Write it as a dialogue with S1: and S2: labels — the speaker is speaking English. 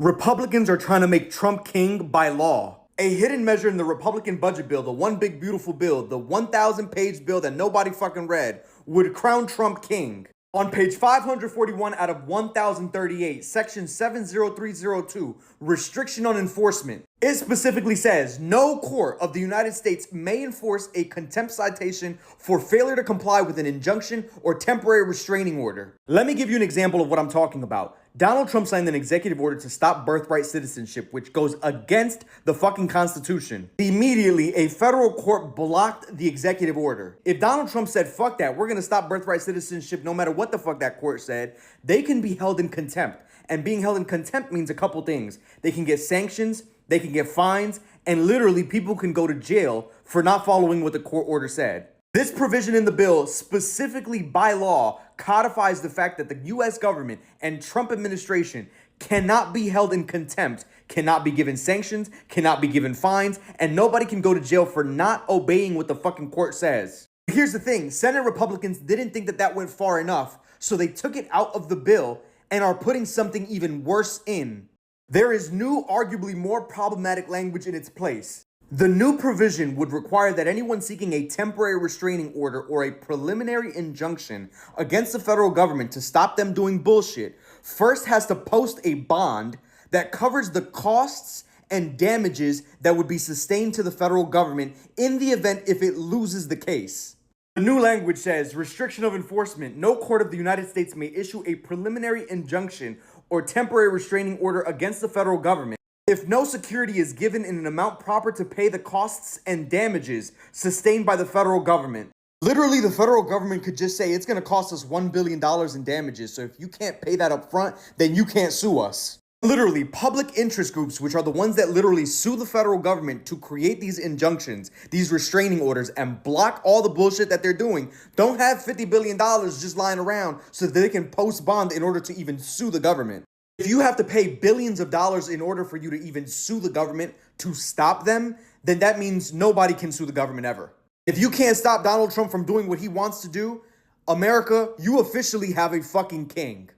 S1: Republicans are trying to make Trump king by law. A hidden measure in the Republican budget bill, the one big beautiful bill, the 1,000-page bill that nobody fucking read, would crown Trump king. On page 541 out of 1038, section 70302, restriction on enforcement, it specifically says, no court of the United States may enforce a contempt citation for failure to comply with an injunction or temporary restraining order. Let me give you an example of what I'm talking about. Donald Trump signed an executive order to stop birthright citizenship, which goes against the fucking Constitution. Immediately, a federal court blocked the executive order. If Donald Trump said, fuck that, we're gonna stop birthright citizenship no matter what the fuck that court said, they can be held in contempt. And being held in contempt means a couple things. They can get sanctions, they can get fines, and literally people can go to jail for not following what the court order said. This provision in the bill, specifically by law, codifies the fact that the U.S. government and Trump administration cannot be held in contempt, cannot be given sanctions, cannot be given fines, and nobody can go to jail for not obeying what the fucking court says. Here's the thing, Senate Republicans didn't think that that went far enough, so they took it out of the bill and are putting something even worse in. There is new, arguably more problematic language in its place. The new provision would require that anyone seeking a temporary restraining order or a preliminary injunction against the federal government to stop them doing bullshit first has to post a bond that covers the costs and damages that would be sustained to the federal government in the event if it loses the case. The new language says, restriction of enforcement. No court of the United States may issue a preliminary injunction or temporary restraining order against the federal government if no security is given in an amount proper to pay the costs and damages sustained by the federal government. Literally, the federal government could just say it's going to cost us $1 billion in damages, so if you can't pay that up front, then you can't sue us. Literally, public interest groups, which are the ones that literally sue the federal government to create these injunctions, these restraining orders, and block all the bullshit that they're doing, don't have $50 billion just lying around so that they can post bond in order to even sue the government. If you have to pay billions of dollars in order for you to even sue the government to stop them, then that means nobody can sue the government ever. If you can't stop Donald Trump from doing what he wants to do, America, you officially have a fucking king.